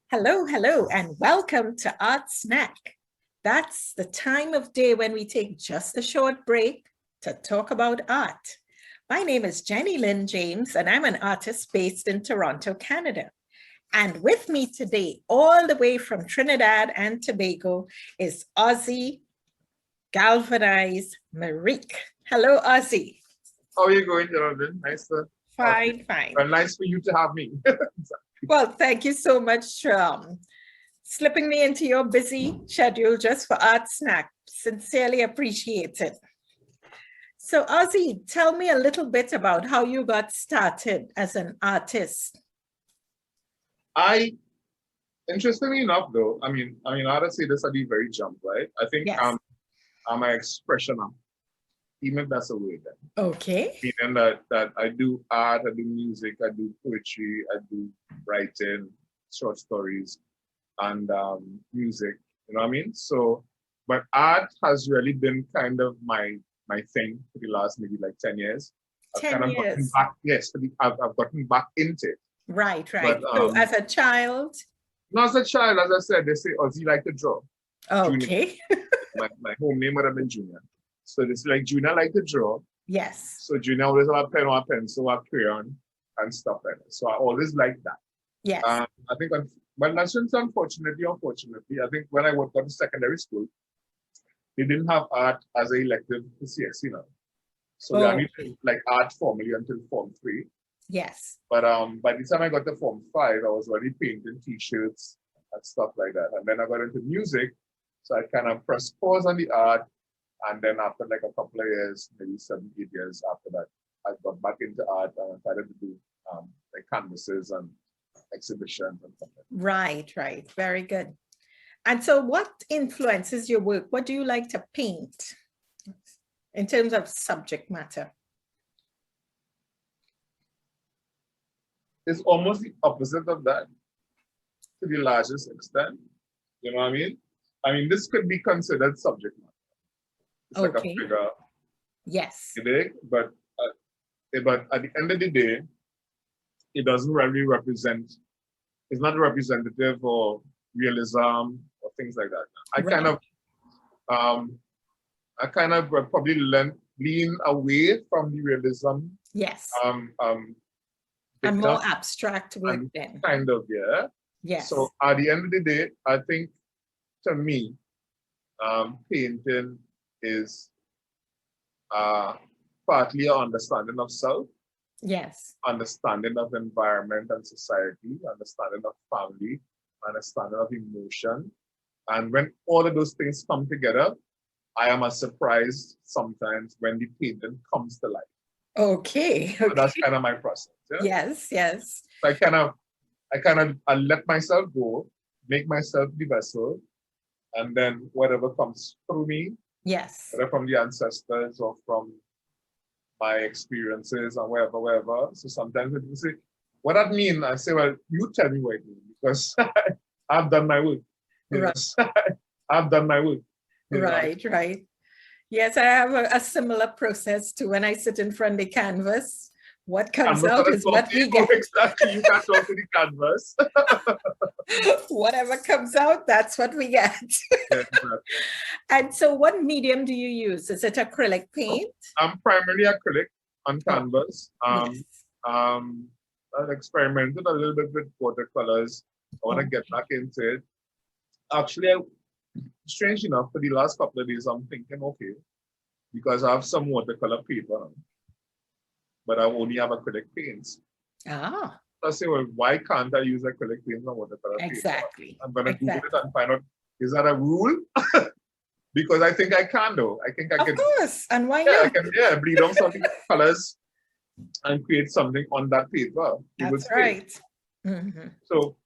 Hello, hello, and welcome to Art Snack. That's the time of day when we take just a short break to talk about art. My name is Jennylynd James, and I'm an artist based in Toronto, Canada. And with me today, all the way from Trinidad and Tobago, is Ozy Galvanize Merrique. Hello, Ozy. How are you going, Jennylynd? Nice to Fine, fine. Well, nice for you to have me. Well, thank you so much slipping me into your busy schedule just for Art Snack. Sincerely appreciate it. So Ozy, tell me a little bit about how you got started as an artist. Interestingly enough, though, I mean, I would say this at the very jump, right? I think Yes. I'm an expressionist, even if that's a word then. Okay. Meaning that I do art, I do music, I do poetry, I do writing, short stories, and music, you know what I mean? So, but art has really been kind of my thing for the last maybe like 10 years. 10 years. I've gotten back into it. Right. But, so as a child? Not as a child, as I said, they say, Ozy like to draw. Okay. my home name would have been Junior. So it's like Junior like to draw. Yes. So Junior always have a pen or a pencil or a crayon and stuff like that. So I always liked that. Yes. I think, well, that's unfortunately, I think when I went to secondary school, they didn't have art as an elective for CX, you know. So I didn't like art formally until Form 3. Yes. But by the time I got to Form 5, I was already painting T-shirts and stuff like that. And then I got into music. So I kind of pressed pause on the art. And then after like a couple of years, maybe 7, 8 years after that, I got back into art and I started to do like canvases and exhibitions and stuff like that. Right. Very good. And so what influences your work? What do you like to paint in terms of subject matter? It's almost the opposite of that to the largest extent. You know what I mean? I mean, this could be considered subject matter. It's like a figure. Yes. But at the end of the day, it doesn't really represent, it's not representative or realism or things like that. I kind of probably lean away from the realism. Yes. And more abstract work then. Kind of, yeah. Yes. So at the end of the day, I think to me, painting is partly an understanding of self. Yes. Understanding of environment and society, understanding of family, understanding of emotion. And when all of those things come together, I am surprised sometimes when the painting comes to life. Okay. So that's kind of my process. Yeah? Yes. I let myself go, make myself the vessel, and then whatever comes through me, yes, whether from the ancestors or from my experiences and wherever. So sometimes when people say, what that mean? I say, well, you tell me what it means, because I've done my work. Right. I've done my work. Right. Yes, I have a similar process to when I sit in front of the canvas. What comes out is what we get. Exactly, you can't talk to the canvas. Whatever comes out, that's what we get. Yeah, exactly. And so what medium do you use? Is it acrylic paint? I'm primarily acrylic on canvas. Yes. I've experimented a little bit with watercolors. I want to get back into it. Actually, strange enough, for the last couple of days, I'm thinking, okay, because I have some watercolor paper, but I only have acrylic paints. Ah. I say, well, why can't I use acrylic paints on watercolor exactly. paper? I'm going to Google it and find out, is that a rule? Because I think I can, though. I think I can. Of course, and why not? I can, bleed off some colors and create something on that paper. That's right. Mm-hmm. So,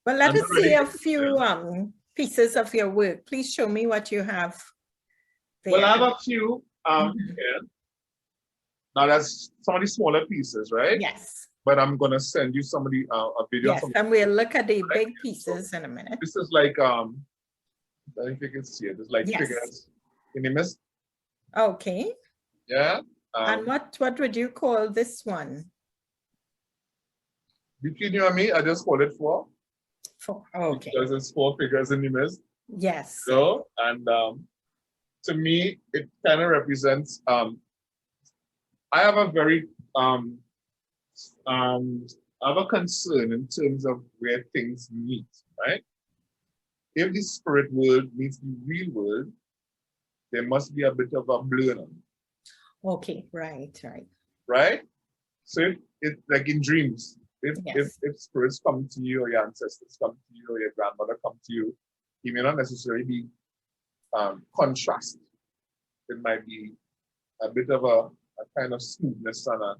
well, let us see a few pieces of your work. Please show me what you have there. Well, I have a few here. Now, that's some of the smaller pieces, right? Yes. But I'm going to send you some of the a video. Yes, and we'll look at the big pieces in a minute. This is like, I don't know if you can see it. It's like figures in the mist. Okay. Yeah. And what would you call this one? Between you and me, I just call it 4. Okay. Because there's 4 figures in the midst. Yes. So, and to me, it kind of represents, I have a very, I have a concern in terms of where things meet, right? If the spirit world meets the real world, there must be a bit of a blur. Okay, right. Right? So if like in dreams, Yes. if spirits come to you, or your ancestors come to you, or your grandmother come to you, it may not necessarily be contrast. It might be a bit of a kind of smoothness and a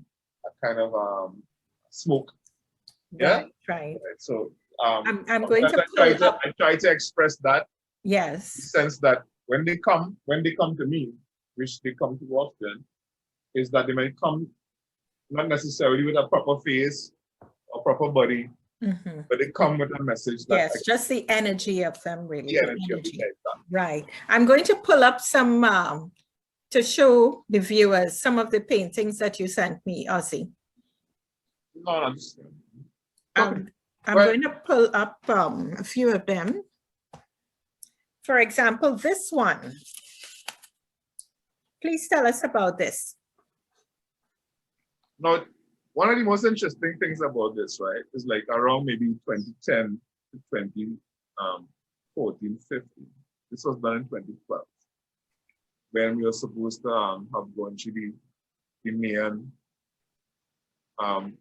kind of smoke. Yeah. Right. So I'm going to I try to express that. Yes. The sense that when they come to me, which they come too often, is that they might come not necessarily with a proper face or proper body, but they come with a message. That yes, just the energy of them, really. The energy. Of the head. Right. I'm going to pull up some to show the viewers some of the paintings that you sent me, Ozy. No, I'm just. I'm going to pull up a few of them. For example, this one. Please tell us about this. Now, one of the most interesting things about this, right, is like around maybe 2010 to 2014, 15. This was done in 2012, when we were supposed to have gone through the Mayan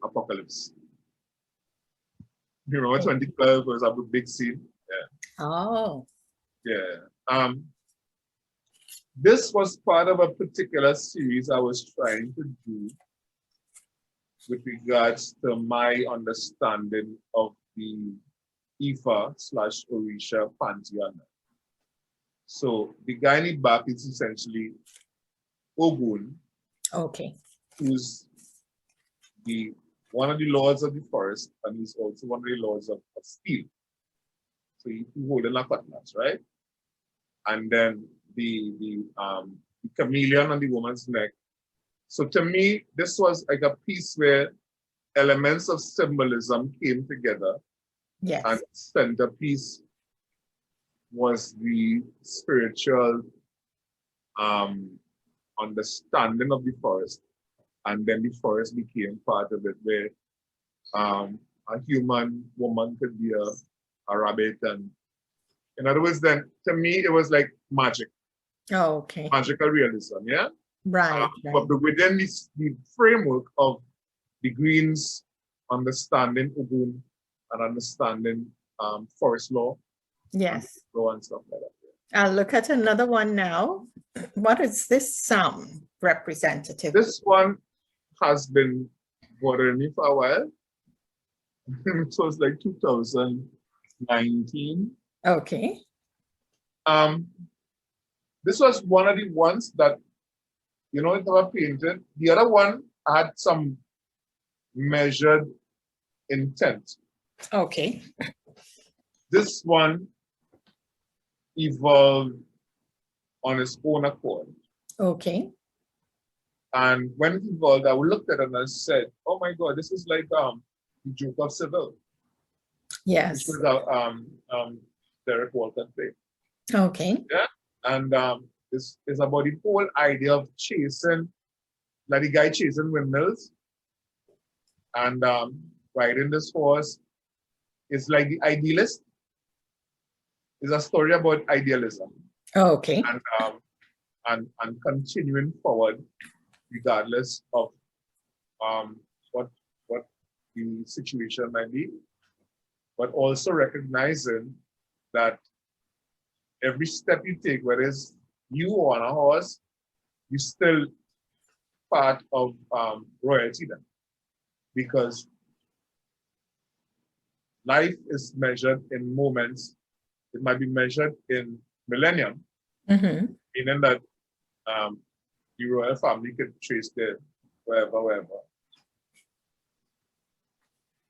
apocalypse. You remember 2012 was a big scene? Yeah. Oh. Yeah. This was part of a particular series I was trying to do with regards to my understanding of the Ifa/Orisha pantheon. So the guy in the back is essentially Ogun, okay, who's one of the lords of the forest, and he's also one of the lords of steel. So he's holding a cutlass, right? And then the chameleon on the woman's neck. So to me, this was like a piece where elements of symbolism came together. Yes. And centerpiece was the spiritual understanding of the forest. And then the forest became part of it, where a human woman could be a rabbit. And in other words, then to me, it was like magic. Oh, okay. Magical realism, yeah? Right. But within the framework of the Greens understanding Ubun and understanding forest law. Yes. Law and stuff like that. I'll look at another one now. What is this representative? This one has been bothering me for a while. It was like 2019. Okay. This was one of the ones that, it was painted. The other one had some measured intent. Okay. This one evolved on its own accord. Okay. And when it evolved, I looked at it and I said, oh my God, this is like the Duke of Seville. Yes. Which was Derek Walton play. Okay. Yeah. And it's about the whole idea of chasing, like the guy chasing windmills and riding this horse. It's like the idealist. It's a story about idealism. Okay. And continuing forward regardless of what the situation might be, but also recognizing that every step you take, whether it's you on a horse, you're still part of royalty then. Because life is measured in moments. It might be measured in millennium, meaning that the royal family could trace there wherever.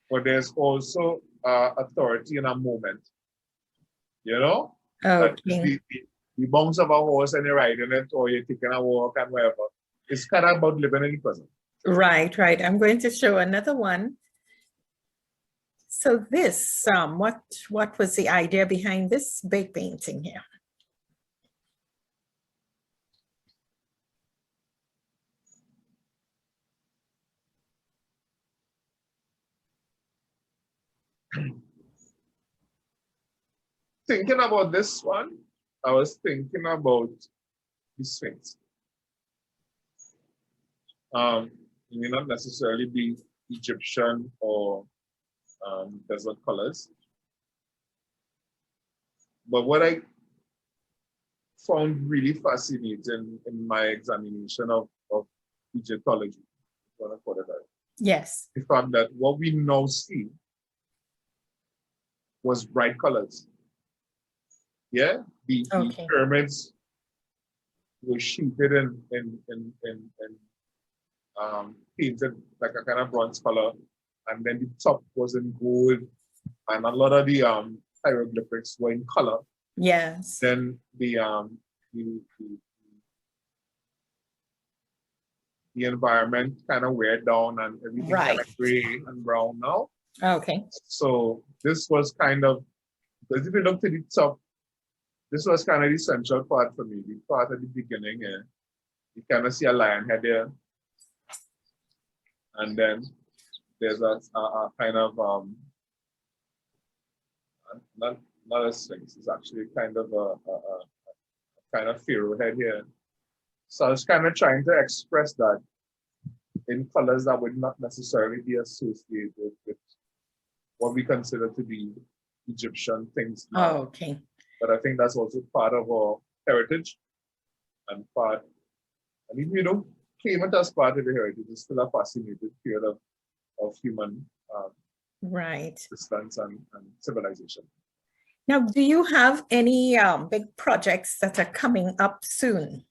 But there's also authority in a moment, Okay. The bounce of a horse and you're riding it, or you're taking a walk and whatever. It's kind of about living in the present. Right. I'm going to show another one. So this, what was the idea behind this big painting here? Thinking about this one, I was thinking about the Sphinx. It may not necessarily be Egyptian or desert colors. But what I found really fascinating in my examination of Egyptology, if you want to call it that, Yes. I found that what we now see was bright colors. Yeah, the pyramids were sheeted in painted like a kind of bronze color, and then the top was in gold, and a lot of the hieroglyphics were in color. Yes. Then the environment kind of wear down and everything kind of gray and brown now. Okay. So this was kind of, because if you look to the top, this was kind of the central part for me, the part at the beginning. You kind of see a lion head there. And then there's a kind of, not a sphinx, it's actually kind of a kind of pharaoh head here. So I was kind of trying to express that in colors that would not necessarily be associated with what we consider to be Egyptian things now. Oh, okay. But I think that's also part of our heritage and even you know, claim it as part of the heritage, it's still a fascinating period of human existence and civilization. Now, do you have any big projects that are coming up soon?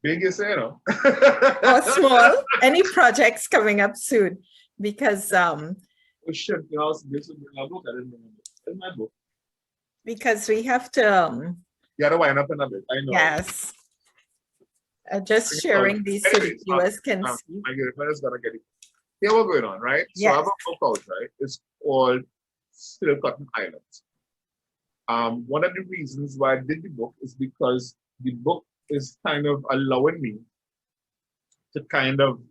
Big, you say, no? Or small? Any projects coming up soon? Because oh shit, you know, this is my book. I didn't remember. It's my book. Because we have to you gotta wind up in a bit. I know. Yes. Just sharing these so the viewers can see. I just gotta get it. Here we're going on, right? Yes. So I have a book out, right? It's called Still Cotton Island. One of the reasons why I did the book is because the book is kind of allowing me to kind of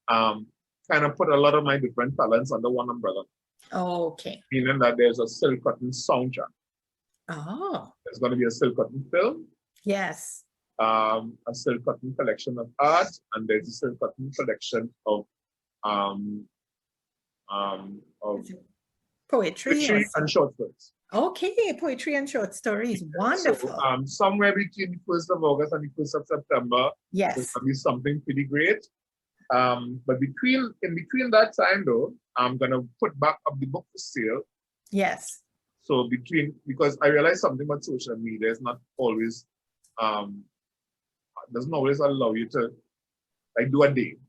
put a lot of my different talents under one umbrella. Oh, okay. Meaning that there's a silk cotton soundtrack. Oh. There's going to be a silk cotton film. Yes. A silk cotton collection of art, and there's a silk cotton collection of poetry and short stories. Okay, poetry and short stories. Wonderful. So, somewhere between the 1st of August and the 1st of September, yes, there's going to be something pretty great. But in between that time, though, I'm going to put back up the book for sale. Yes. So because I realized something about social media is not always, doesn't always allow you to like do a day.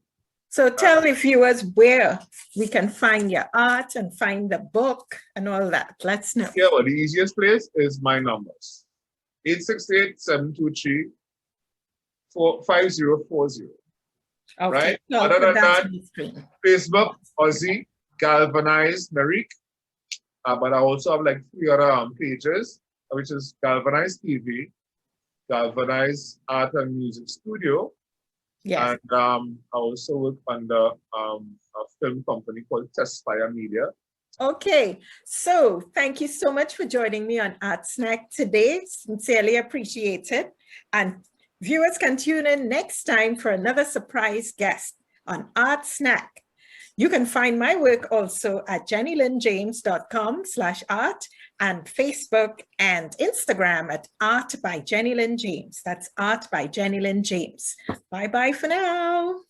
So tell the viewers where we can find your art and find the book and all that. Let's know. Yeah, well, the easiest place is my numbers. 868-723-5040. Okay. Right? So other than that, Facebook, yes. Ozy Galvanize Merrique. But I also have like 3 other pages, which is Galvanize TV, Galvanize Art and Music Studio. Yes. And I also work under a film company called Testfire Media. Okay, so thank you so much for joining me on Art Snack today. Sincerely appreciate it. And viewers can tune in next time for another surprise guest on Art Snack. You can find my work also at JennylyndJames.com/art and Facebook and Instagram at Art by Jennylynd James. That's Art by Jennylynd James. Bye-bye for now.